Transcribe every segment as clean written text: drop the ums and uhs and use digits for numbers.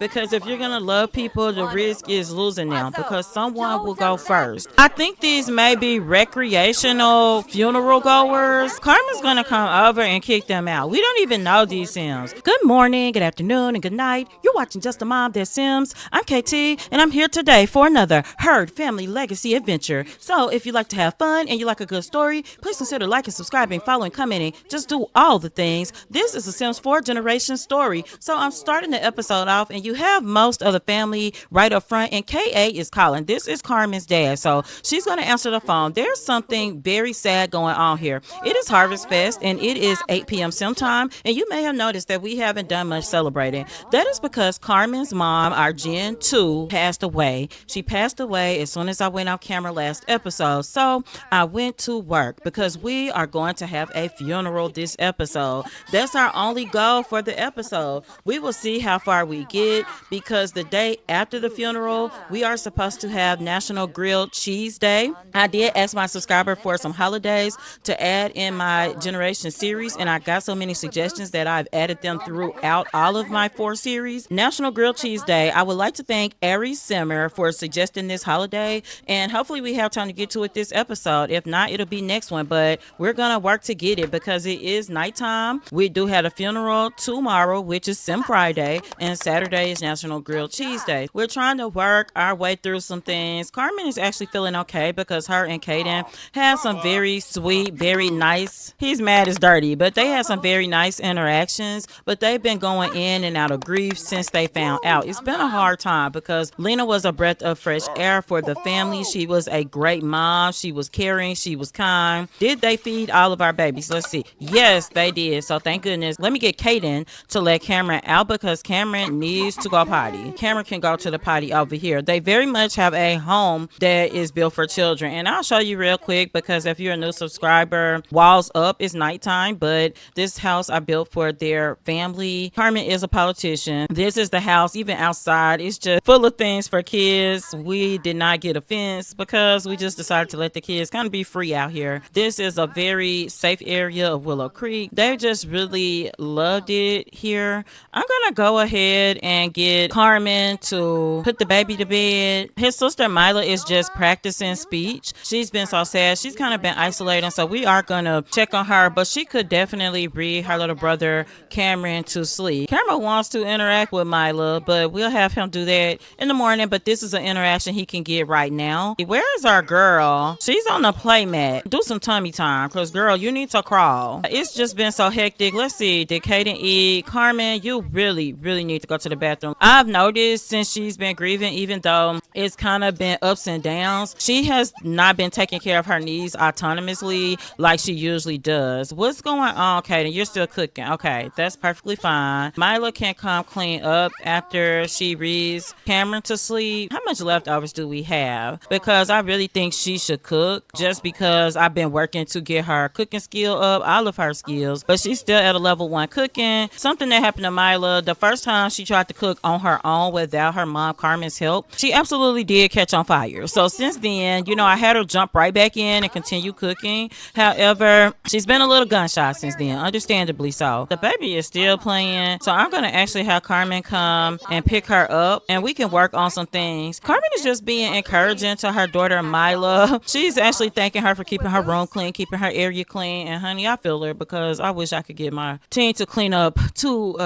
Because if you're going to love people, the risk is losing them because someone will go first. I think these may be recreational funeral goers. Carmen's going to come over and kick them out. We don't even know these Sims. Good morning, good afternoon, and good night. You're watching Justamomthatsims. I'm KT, and I'm here today for another Herd Family Legacy adventure. So if you like to have fun and you like a good story, please consider liking, subscribing, following, commenting. Just do all the things. This is a Sims 4 generation story. So I'm starting the episode off, and you have most of the family right up front, and KA is calling. This is Carmen's dad, so she's going to answer the phone. There's something very sad going on here. It is Harvest Fest, and it is 8 p.m. Sim time, and you may have noticed that we haven't done much celebrating. That is because Carmen's mom, our Gen 2, passed away. She passed away as soon as I went on camera last episode, so I went to work because we are going to have a funeral this episode. That's our only goal for the episode. We will see how far we get because the day after the funeral, we are supposed to have National Grilled Cheese Day. I did ask my subscriber for some holidays to add in my generation series, and I got so many suggestions that I've added them throughout all of my 4 series. National Grilled Cheese Day. I would like to thank Simmer for suggesting this holiday, and hopefully we have time to get to it this episode. If not, it'll be next one, but we're gonna work to get it because it is nighttime. We do have a funeral tomorrow, which is Sim Friday, and Saturday is National Grilled Cheese Day. We're trying to work our way through some things. Carmen is actually feeling okay because her and Kaden have some very sweet, very nice, he's mad as dirty, but they have some very nice interactions, but they've been going in and out of grief since they found out. It's been a hard time because Lena was a breath of fresh air for the family. She was a great mom. She was caring. She was kind. Did they feed all of our babies? Let's see. Yes, they did. So thank goodness. Let me get Kaden to let Cameron out because Cameron needs to go potty. Cameron can go to the potty over here. They very much have a home that is built for children. And I'll show you real quick because if you're a new subscriber, walls up, it's nighttime, but this house I built for their family. Carmen is a politician. This is the house. Even outside, it's just full of things for kids. We did not get a fence because we just decided to let the kids kind of be free out here. This is a very safe area of Willow Creek. They just really loved it here. I'm gonna go ahead and get Carmen to put the baby to bed. His sister Mila is just practicing speech. She's been so sad. She's kind of been isolating, so we are gonna check on her, but she could definitely read her little brother Cameron to sleep. Cameron wants to interact with Mila, but we'll have him do that in the morning, but this is an interaction he can get right now. Where is our girl? She's on the play mat. Do some tummy time because girl, you need to crawl. It's just been so hectic. Let's see, did Kaden eat? Carmen, you really need to go to the bathroom. I've noticed since she's been grieving, even though it's kind of been ups and downs, she has not been taking care of her needs autonomously like she usually does. What's going on, Kaden? You're still cooking. Okay, that's perfectly fine. Mila can come clean up after she reads Cameron to sleep. How much leftovers do we have? Because I really think she should cook just because I've been working to get her cooking skill up, all of her skills, but she's still at a level 1 cooking. Something that happened to Mila, the first time she tried to cook on her own without her mom Carmen's help, she absolutely did catch on fire. So since then, I had her jump right back in and continue cooking. However, she's been a little gun-shy since then, understandably so. The baby is still playing, so I'm going to actually have Carmen come and pick her up and we can work on some things. Carmen is just being encouraging to her daughter Mila. She's actually thanking her for keeping her room clean, keeping her area clean, and honey, I feel her because I wish I could get my teen to clean up to,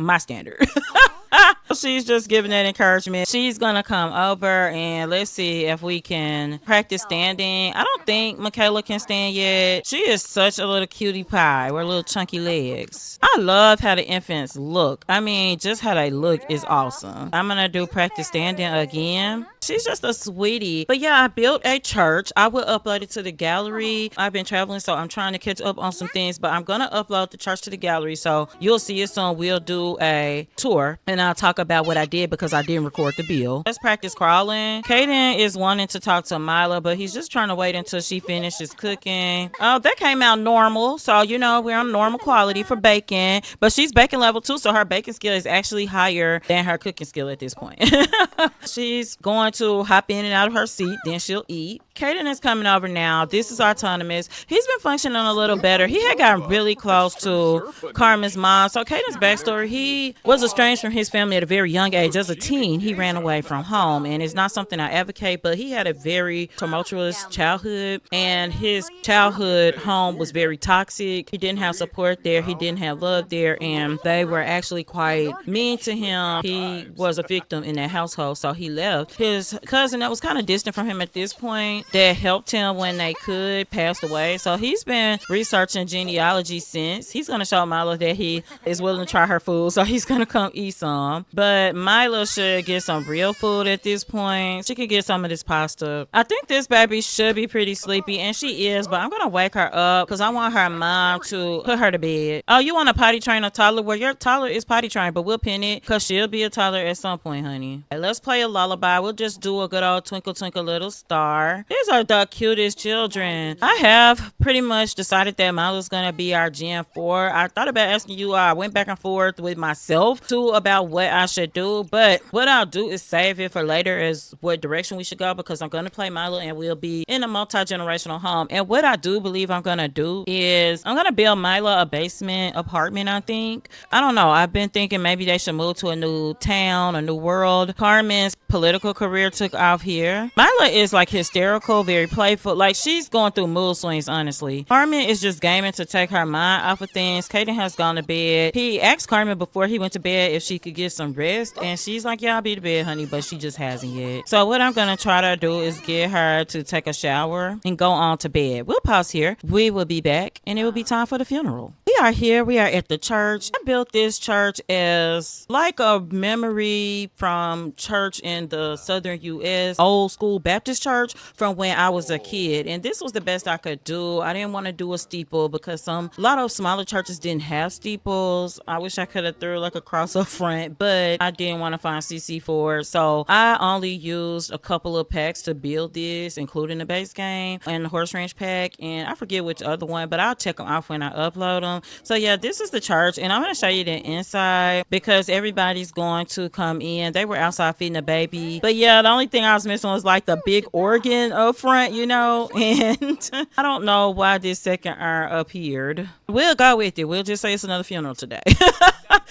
my standard. She's just giving that encouragement. She's gonna come over and let's see if we can practice standing. I don't think Michaela can stand yet. She is such a little cutie pie with little chunky legs. I love how the infants look. I mean, just how they look is awesome. I'm gonna do practice standing again. She's just a sweetie. But yeah, I built a church. I will upload it to the gallery. I've been traveling, so I'm trying to catch up on some things, but I'm gonna upload the church to the gallery, so you'll see it soon. We'll do a tour and I'll talk about what I did because I didn't record the bill. Let's practice crawling. Kaden is wanting to talk to Mila, but he's just trying to wait until she finishes cooking. Oh, that came out normal. So, we're on normal quality for baking, but she's baking level 2, so her baking skill is actually higher than her cooking skill at this point. She's going to hop in and out of her seat, then she'll eat. Kaden is coming over now. This is autonomous. He's been functioning a little better. He had gotten really close to Carmen's mom. So Kaden's backstory, he was estranged from his family at a very young age. As a teen, he ran away from home. And it's not something I advocate, but he had a very tumultuous childhood. And his childhood home was very toxic. He didn't have support there. He didn't have love there. And they were actually quite mean to him. He was a victim in that household, so he left. His cousin that was kind of distant from him at this point, that helped him when they could, passed away. So he's been researching genealogy since. He's going to show Milo that he is willing to try her food, so he's going to come eat some. But Milo should get some real food at this point. She could get some of this pasta. I think this baby should be pretty sleepy, and she is, but I'm going to wake her up because I want her mom to put her to bed. Oh, you want to potty train a toddler? Well, your toddler is potty trained, but we'll pin it because she'll be a toddler at some point, honey. Hey, let's play a lullaby. We'll just do a good old Twinkle Twinkle Little Star. These are the cutest children. I have pretty much decided that Milo's gonna be our Gen 4. I thought about asking you. I went back and forth with myself too about what I should do, but what I'll do is save it for later as what direction we should go, because I'm gonna play Milo and we'll be in a multi-generational home. And what I do believe I'm gonna do is I'm gonna build Milo a basement apartment. I think, I don't know, I've been thinking maybe they should move to a new town, a new world. Carmen's political career took off here. Mila is like hysterical, very playful. Like, she's going through mood swings, honestly. Carmen is just gaming to take her mind off of things. Kaden has gone to bed. He asked Carmen before he went to bed if she could get some rest, and she's like, yeah, I'll be to bed, honey, but she just hasn't yet. So what I'm gonna try to do is get her to take a shower and go on to bed. We'll pause here. We will be back, and it will be time for the funeral. We are here. We are at the church. I built this church as like a memory from church in the southern U.S., old school Baptist church from when I was a kid. And this was the best I could do. I didn't want to do a steeple because a lot of smaller churches didn't have steeples. I wish I could have threw like a cross up front, but I didn't want to find CC for it. So I only used a couple of packs to build this, including the base game and the horse ranch pack. And I forget which other one, but I'll check them off when I upload them. So yeah, this is the church, and I'm going to show you the inside because everybody's going to come in. They were outside feeding the baby. But yeah, the only thing I was missing was like the big organ up front, you know, and I don't know why this second urn appeared. We'll go with it. We'll just say it's another funeral today.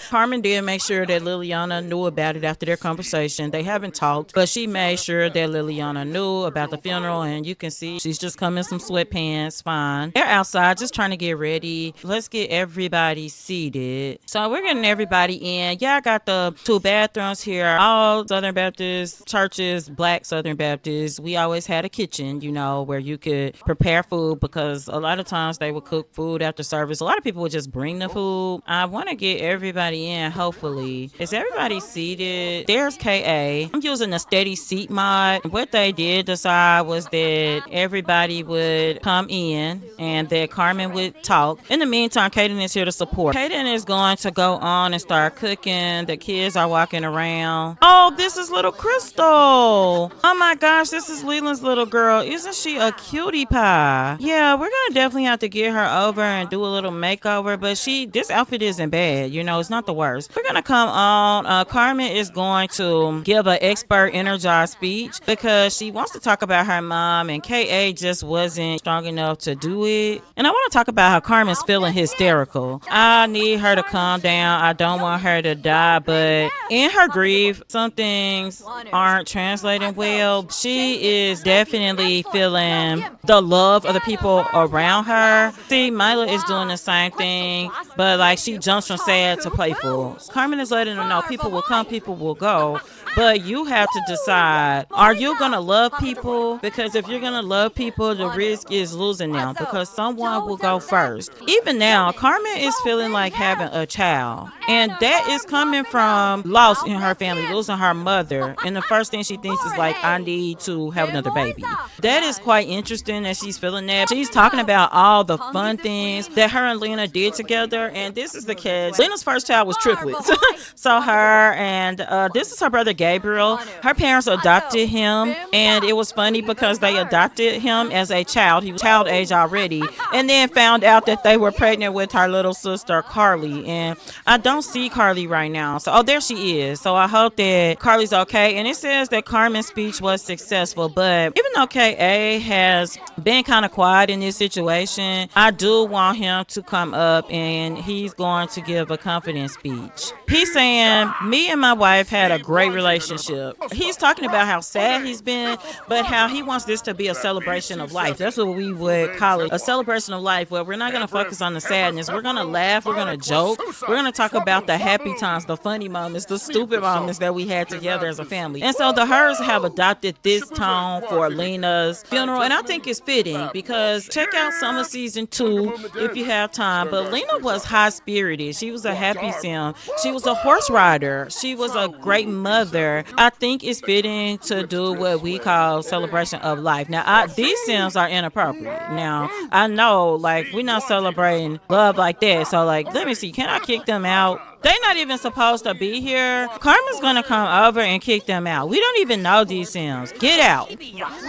Carmen did make sure that Liliana knew about it after their conversation. They haven't talked, but she made sure that Liliana knew about the funeral, and you can see she's just come in some sweatpants, fine. They're outside just trying to get ready. Let's get everybody seated. So we're getting everybody in. Yeah, I got the 2 bathrooms here. All Southern Baptist churches, Black Southern Baptists, we always had a kitchen, you know, where you could prepare food, because a lot of times they would cook food after service. A lot of people would just bring the food. I want to get everybody in, hopefully. Is everybody seated? There's KA. I'm using the steady seat mod. What they did decide was that everybody would come in and that Carmen would talk. In the meantime, Kaden is here to support. Kaden is going to go on and start cooking. The kids are walking around. Oh, this is little Crystal. Oh my gosh, this is Leland's little girl. Isn't she a cutie pie? Yeah, we're gonna definitely have to get her over and do a little makeover, but this outfit isn't bad, you know, it's not the worst. We're gonna come on. Carmen is going to give an expert energized speech because she wants to talk about her mom, and KA just wasn't strong enough to do it. And I want to talk about how Carmen's feeling hysterical. I need her to calm down. I don't want her to die, but in her grief, some things aren't translating well. She is definitely feeling the love of the people around her. See, Mila is doing the same thing, but like she jumps from sad to playful. Carmen is letting them know people will come, people will go. But you have to decide, are you going to love people? Because if you're going to love people, the risk is losing them because someone will go first. Even now, Carmen is feeling like having a child. And that is coming from loss in her family, losing her mother. And the first thing she thinks is like, I need to have another baby. That is quite interesting that she's feeling that. She's talking about all the fun things that her and Lena did together. And this is the catch. Lena's first child was triplets. So her and this is her brother Gabriel. Her parents adopted him, and it was funny because they adopted him as a child. He was child age already, and then found out that they were pregnant with her little sister Carly. And I don't see Carly right now. So, there she is. So I hope that Carly's okay. And it says that Carmen's speech was successful, but even though KA has been kind of quiet in this situation, I do want him to come up and he's going to give a confidence speech. He's saying, me and my wife had a great relationship. He's talking about how sad he's been, but how he wants this to be a celebration of life. That's what we would call it, a celebration of life, where we're not going to focus on the sadness. We're going to laugh, we're going to joke, we're going to talk about the happy times, the funny moments, the stupid moments that we had together as a family. And so the Hers have adopted this tone for Lena's funeral, and I think it's fitting because check out summer season 2 if you have time. But Lena was high spirited. She was a happy sim. She was a horse rider. She was a great mother. I think it's fitting to do what we call celebration of life. Now, these sims are inappropriate. Now, I know, like, we're not celebrating love like that. So, like, let me see. Can I kick them out? They're not even supposed to be here. Carmen's gonna come over and kick them out. We don't even know these Sims. Get out.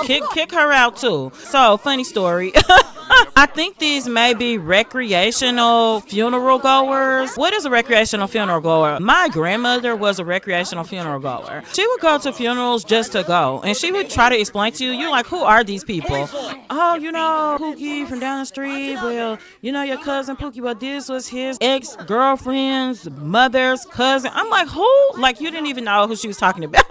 Kick her out too. So, funny story. I think these may be recreational funeral goers. What is a recreational funeral goer? My grandmother was a recreational funeral goer. She would go to funerals just to go. And she would try to explain to you, you're like, who are these people? Oh, you know, Pookie from down the street. Well, you know your cousin Pookie. Well, this was his ex-girlfriend's mother's cousin. I'm like, who? Like, you didn't even know who she was talking about.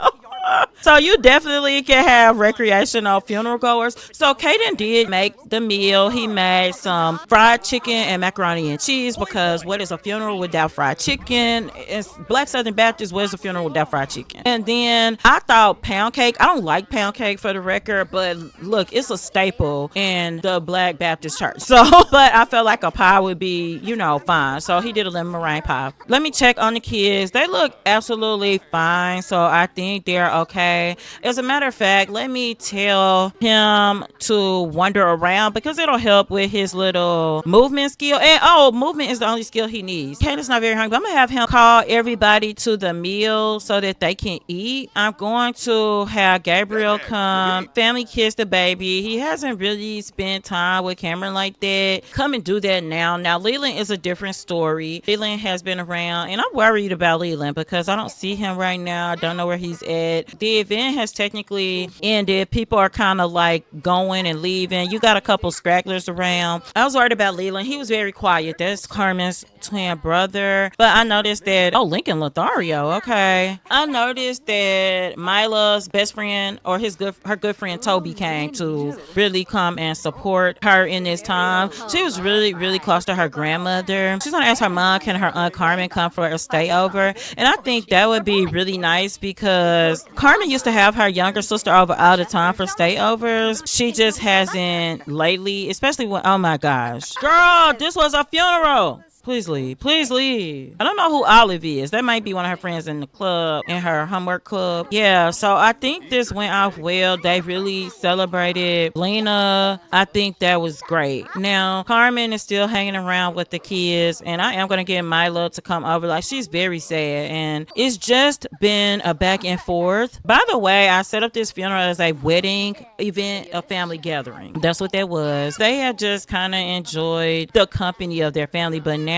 So you definitely can have recreational funeral goers. So Kaden did make the meal. He made some fried chicken and macaroni and cheese, because what is a funeral without fried chicken? It's Black Southern Baptist. What is a funeral without fried chicken? And then I thought pound cake. I don't like pound cake, for the record, but look, it's a staple in the Black Baptist church. So, but I felt like a pie would be, you know, fine. So he did a lemon meringue pie. Let me check on the kids. They look absolutely fine. So I think they're okay. As a matter of fact, let me tell him to wander around, because it'll help with his little movement skill. And movement is the only skill he needs. Kaden's not very hungry, but I'm gonna have him call everybody to the meal so that they can eat. I'm going to have Gabriel come, family kiss the baby. He hasn't really spent time with Cameron like that. Come and do that now. Now Leland is a different story. Leland has been around, and I'm worried about Leland because I don't see him right now. I don't know where he's at. The event has technically ended. People are kind of like going and leaving. You got a couple stragglers around. I was worried about Leland. He was very quiet. That's Carmen's twin brother. But I noticed that, Lincoln Lothario, okay. I noticed that Mila's best friend, or her good friend Toby, came to really come and support her in this time. She was really, really close to her grandmother. She's gonna ask her mom, can her Aunt Carmen come for a stayover? And I think that would be really nice, because Carmen used to have her younger sister over all the time for stayovers. She just hasn't lately, especially when, oh my gosh. Girl, this was a funeral. Please leave. Please leave. I don't know who Olive is. That might be one of her friends in the club, in her homework club. Yeah, so I think this went off well. They really celebrated Lena. I think that was great. Now, Carmen is still hanging around with the kids, and I am going to get Milo to come over. Like, she's very sad, and it's just been a back and forth. By the way, I set up this funeral as a wedding event, a family gathering. That's what that was. They have just kind of enjoyed the company of their family, but now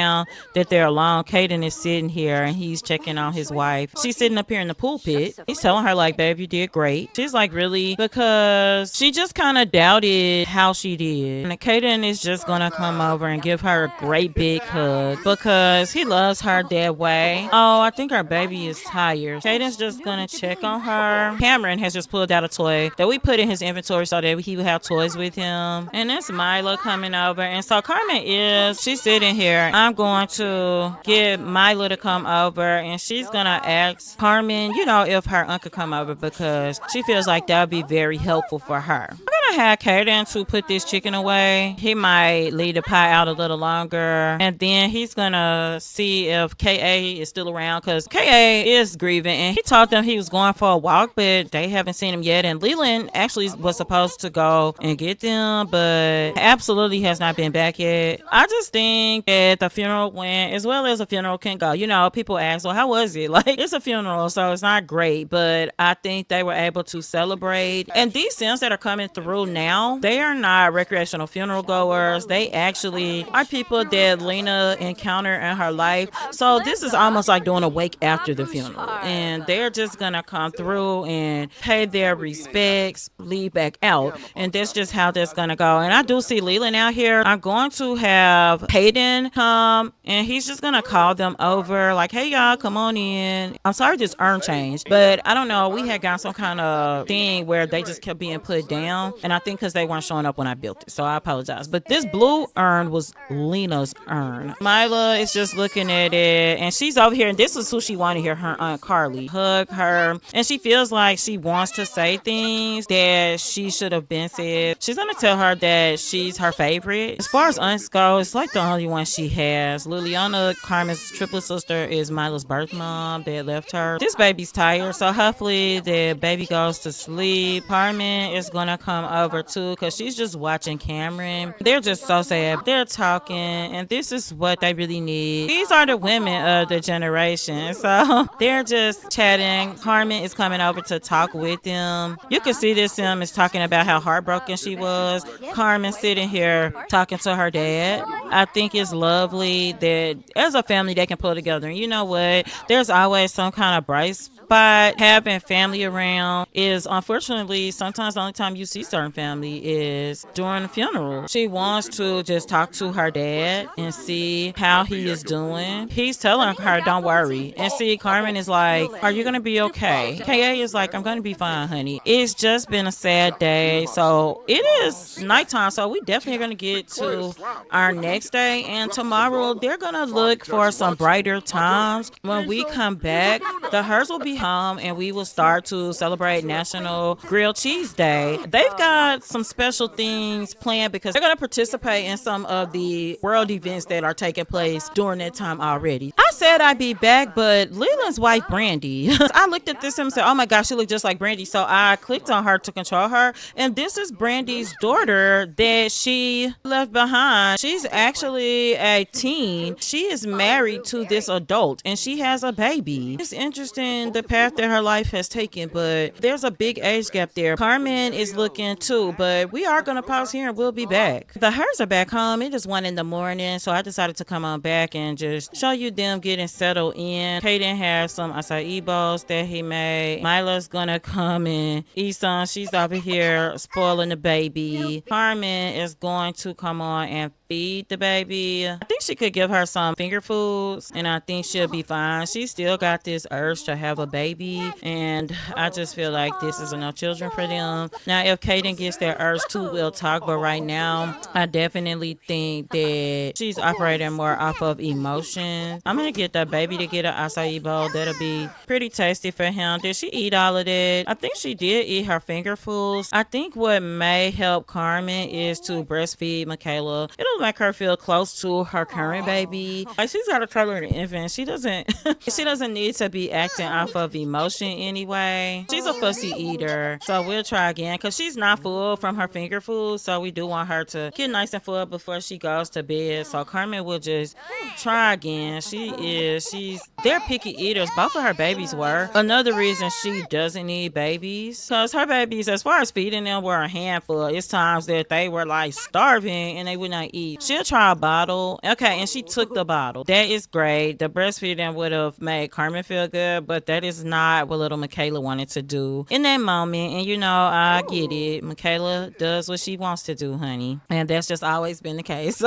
that they're alone, Kaden is sitting here and he's checking on his wife. She's sitting up here in the pulpit. He's telling her, like, babe, you did great. She's like, really? Because she just kind of doubted how she did. And Kaden is just gonna come over and give her a great big hug because he loves her that way. Oh, I think her baby is tired. Kaden's just gonna check on her. Cameron has just pulled out a toy that we put in his inventory so that he would have toys with him. And that's Milo coming over. And so Carmen she's sitting here. I'm going to get Milo to come over, and she's gonna ask Carmen, if her uncle come over, because she feels like that would be very helpful for her. I'm gonna have Kaden to put this chicken away. He might leave the pie out a little longer, and then he's gonna see if KA is still around, because KA is grieving, and he told them he was going for a walk, but they haven't seen him yet. And Leland actually was supposed to go and get them, but absolutely has not been back yet. I just think that the funeral went as well as a funeral can go. You know, people ask, well, how was it? Like, it's a funeral, so it's not great, but I think they were able to celebrate. And these Sims that are coming through now, they are not recreational funeral goers. They actually are people that Lena encountered in her life. So this is almost like doing a wake after the funeral, and they're just gonna come through and pay their respects, leave back out, and that's just how that's gonna go. And I do see Leland out here. I'm going to have Hayden come, and he's just gonna call them over like, hey y'all, come on in. I'm sorry this urn changed, but I don't know, we had got some kind of thing where they just kept being put down, and I think because they weren't showing up when I built it, so I apologize. But this blue urn was Lena's urn. Mila is just looking at it, and she's over here, and this is who she wanted to hear, her Aunt Carly hug her, and she feels like she wants to say things that she should have been said. She's gonna tell her that she's her favorite. As far as aunts go, it's like the only one she has. Liliana, Carmen's triplet sister, is Mila's birth mom that left her. This baby's tired, so hopefully the baby goes to sleep. Carmen is gonna come over too, because she's just watching Cameron. They're just so sad. They're talking, and this is what they really need. These are the women of the generation, so they're just chatting. Carmen is coming over to talk with them. You can see this Sim is talking about how heartbroken she was. Carmen sitting here talking to her dad. I think it's lovely that as a family they can pull together. And you know what? There's always some kind of bright spot. Having family around is unfortunately sometimes the only time you see certain family is during the funeral. She wants to just talk to her dad and see how he is doing. He's telling her, don't worry. And see, Carmen is like, are you going to be okay? KA is like, I'm going to be fine, honey. It's just been a sad day. So it is nighttime. So we definitely are going to get to our next day. And tomorrow they're going to look for some brighter times. When we come back, the hers will be home, and we will start to celebrate National Grilled Cheese Day. They've got some special things planned because they're going to participate in some of the world events that are taking place during that time already. I said I'd be back, but Leland's wife, Brandy, I looked at this and said, oh my gosh, she looked just like Brandy. So I clicked on her to control her, and this is Brandy's daughter that she left behind. She's actually a teen. She is married to this adult, and she has a baby. It's interesting the path that her life has taken, but there's a big age gap there. Carmen is looking too, but we are going to pause here and we'll be back. The hers are back home. It is 1 a.m, so I decided to come on back and just show you them getting settled in. Kaden has some acai bowls that he made. Mila's gonna come and eat some. She's over here spoiling the baby. Carmen is going to come on and feed the baby. I think she could give her some finger foods, and I think she'll be fine. She still got this urge to have a baby, and I just feel like this is enough children for them. Now, if Kaden gets that urge too, we'll talk, but right now, I definitely think that she's operating more off of emotion. I'm gonna get the baby to get an acai bowl. That'll be pretty tasty for him. Did she eat all of that? I think she did eat her finger foods. I think what may help Carmen is to breastfeed Michaela. It'll make her feel close to her current baby. Like, she's got a toddler and an infant. She doesn't need to be acting off of emotion anyway. She's a fussy eater, so we'll try again because she's not full from her finger food, so we do want her to get nice and full before she goes to bed. So Carmen will just try again. They're picky eaters. Both of her babies were. Another reason she doesn't need babies, because her babies, as far as feeding them, were a handful. It's times that they were like starving and they would not eat. She'll try a bottle. Okay, and she took the bottle. That is great. The breastfeeding would have made Carmen feel good, but that is not what little Michaela wanted to do in that moment. And you know, I get it. Michaela does what she wants to do, honey. And that's just always been the case.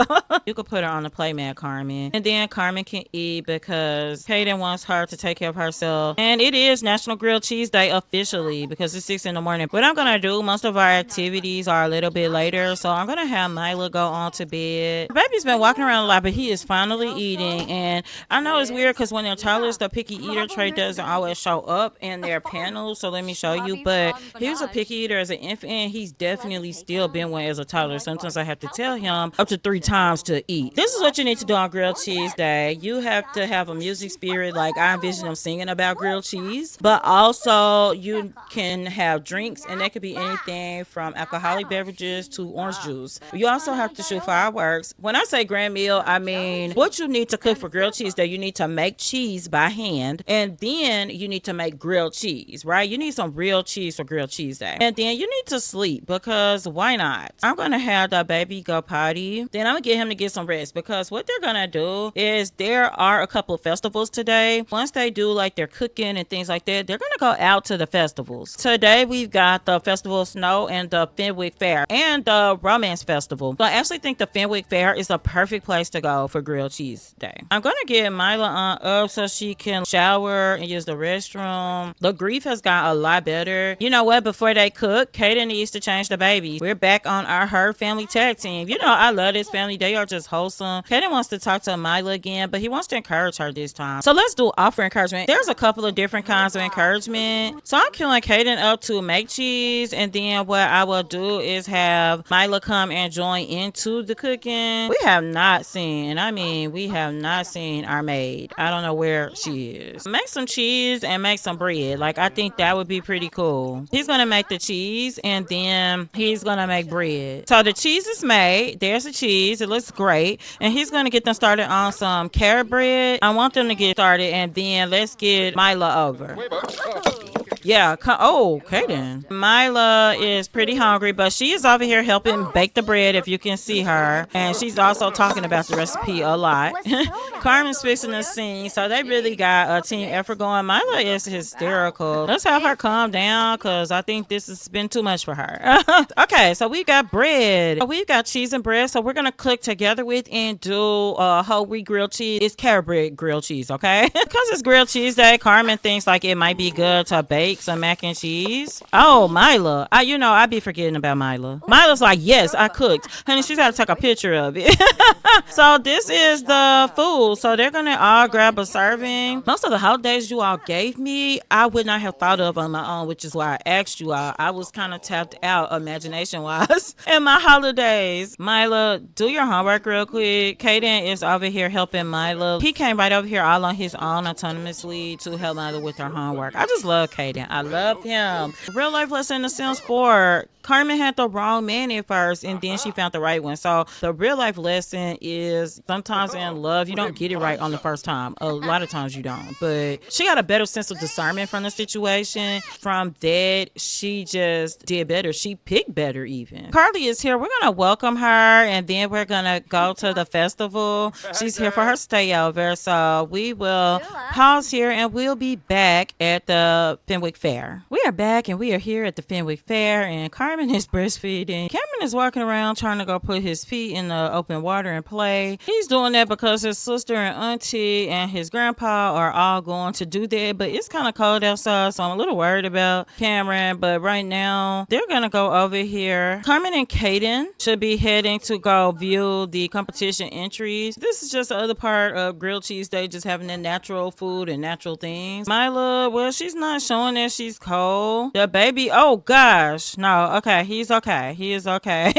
You could put her on the playmat, Carmen. And then Carmen can eat because Kaden wants her to take care of herself. And it is National Grilled Cheese Day officially because it's 6 a.m. What I'm going to do, most of our activities are a little bit later. So I'm going to have Mila go on to bed. bread. Baby's been walking around a lot, but he is finally eating. And I know it's weird because when they're toddlers, the picky eater trait doesn't always show up in their panels. So let me show you. But he was a picky eater as an infant, and he's definitely still been one as a toddler. Sometimes I have to tell him up to 3 times to eat. This is what you need to do on grilled cheese day. You have to have a music spirit, like I envision them singing about grilled cheese, but also you can have drinks, and that could be anything from alcoholic beverages to orange juice. You also have to shoot fireworks. When I say grand meal, I mean what you need to cook for grilled cheese day. You need to make cheese by hand, and then you need to make grilled cheese, right? You need some real cheese for grilled cheese day, and then you need to sleep, because why not? I'm gonna have the baby go potty, then I'm gonna get him to get some rest, because what they're gonna do is there are a couple of festivals today. Once they do like their cooking and things like that, they're gonna go out to the festivals. Today we've got the Festival of Snow and the Fenwick Fair and the Romance Festival. So I actually think the Fenwick Fair is the perfect place to go for grilled cheese day. I'm gonna get Mila up so she can shower and use the restroom. The grief has got a lot better. You know what? Before they cook, Kaden needs to change the baby. We're back on our Her Family Tag Team. You know, I love this family. They are just wholesome. Kaden wants to talk to Mila again, but he wants to encourage her this time. So let's do offer encouragement. There's a couple of different kinds of encouragement. So I'm killing Kaden up to make cheese, and then what I will do is have Mila come and join into the cooking. We have not seen our maid. I don't know where she is. Make some cheese and make some bread. Like, I think that would be pretty cool. He's gonna make the cheese, and then he's gonna make bread. So the cheese is made. There's the cheese. It looks great. And he's gonna get them started on some carrot bread. I want them to get started, and then let's get Mila over. Yeah, okay then. Mila is pretty hungry, but she is over here helping bake the bread, if you can see her. And she's also talking about the recipe a lot. Carmen's fixing the scene, so they really got a team effort going. Mila is hysterical. Let's have her calm down, because I think this has been too much for her. Okay, so we got bread. We've got cheese and bread, so we're going to cook together with and do whole wheat grilled cheese. It's carrot bread grilled cheese, okay? Because it's grilled cheese day, Carmen thinks like it might be good to bake some mac and cheese. Oh, Mila. I be forgetting about Mila. Mila's like, yes, I cooked. Honey, she's got to take a picture of it. So this is the food. So they're going to all grab a serving. Most of the holidays you all gave me, I would not have thought of on my own, which is why I asked you all. I was kind of tapped out imagination-wise in my holidays. Mila, do your homework real quick. Kaden is over here helping Mila. He came right over here all on his own autonomously to help Mila with her homework. I just love Kaden. I love him. Real life lesson in The Sims 4. Carmen had the wrong man at first, and then she found the right one. So the real life lesson is sometimes in love, you don't get it right on the first time. A lot of times you don't. But she got a better sense of discernment from the situation. From that, she just did better. She picked better even. Carly is here. We're going to welcome her, and then we're going to go to the festival. She's here for her stayover. So we will pause here, and we'll be back at the Fenwick Fair. We are back, and we are here at the Fenwick Fair, and Carmen is breastfeeding. Cameron is walking around trying to go put his feet in the open water and play. He's doing that because his sister and auntie and his grandpa are all going to do that, but it's kind of cold outside, so I'm a little worried about Cameron. But right now, they're going to go over here. Carmen and Kaden should be heading to go view the competition entries. This is just the other part of grilled cheese day, just having the natural food and natural things. Mila, well, she's not showing that she's cold. The baby, oh gosh, no, okay, he's okay. He is okay.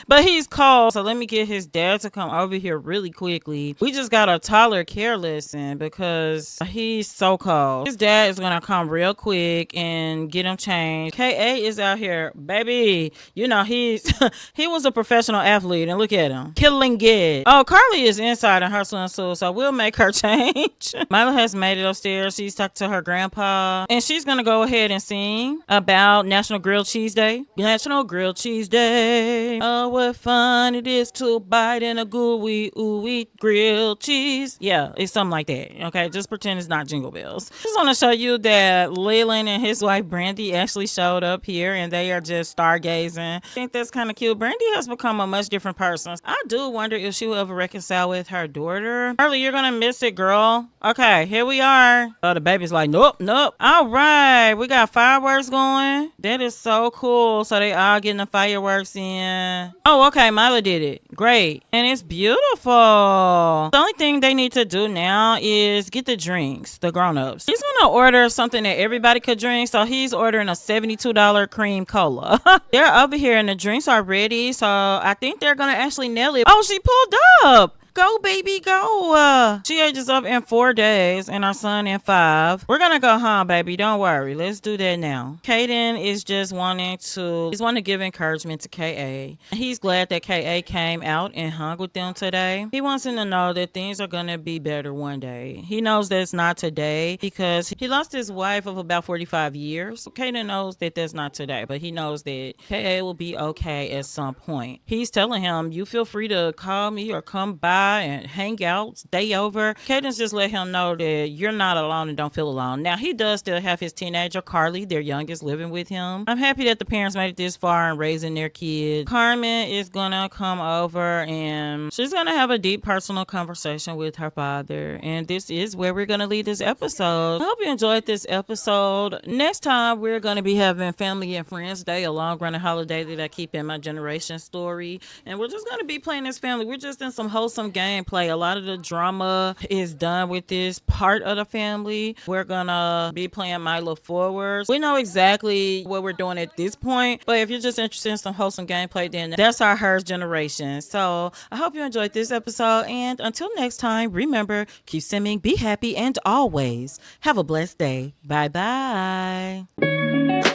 But he's cold. So let me get his dad to come over here really quickly. We just got a toddler care lesson because he's so cold. His dad is going to come real quick and get him changed. KA is out here. Baby, he was a professional athlete, and look at him. Killing it. Oh, Carly is inside in her swimsuit, so we'll make her change. Mila has made it upstairs. She's talked to her grandpa, and she's going to go ahead and sing about National Grilled Cheese Day. National Grilled Cheese Day. Oh, what fun it is to bite in a gooey, ooey grilled cheese. Yeah, it's something like that. Okay, just pretend it's not Jingle Bells. Just want to show you that Leland and his wife Brandy actually showed up here, and they are just stargazing. I think that's kind of cute. Brandy has become a much different person. I do wonder if she will ever reconcile with her daughter. Early, you're gonna miss it, girl. Okay, here we are. Oh, the baby's like, nope. All right. right. We got fireworks going. That is so cool. So they all getting the fireworks in. Oh, okay. Mila did it. Great. And it's beautiful. The only thing they need to do now is get the drinks, the grown-ups. He's gonna order something that everybody could drink. So he's ordering a $72 cream cola. They're over here and the drinks are ready. So I think they're gonna actually nail it. Oh, she pulled up. Go, baby, go. She ages up in 4 days and our son in 5. We're gonna go home, baby. Don't worry. Let's do that now. Kaden is just wanting to give encouragement to KA. He's glad that KA came out and hung with them today. He wants him to know that things are gonna be better one day. He knows that's not today because he lost his wife of about 45 years. Kaden knows that that's not today, but he knows that KA will be okay at some point. He's telling him, you feel free to call me or come by and hang out, stay over. Caden's just let him know that you're not alone and don't feel alone. Now, he does still have his teenager, Carly, their youngest, living with him. I'm happy that the parents made it this far and raising their kids. Carmen is gonna come over and she's gonna have a deep personal conversation with her father. And this is where we're gonna leave this episode. I hope you enjoyed this episode. Next time, we're gonna be having Family and Friends Day, a long running holiday that I keep in my generation story. And we're just gonna be playing this family. We're just in some wholesome gameplay. A lot of the drama is done with this part of the family. We're gonna be playing Milo forwards. We know exactly what we're doing at this point, but if you're just interested in some wholesome gameplay, then that's our hers generation. So I hope you enjoyed this episode, and until next time, remember, keep simming, be happy, and always have a blessed day. Bye bye.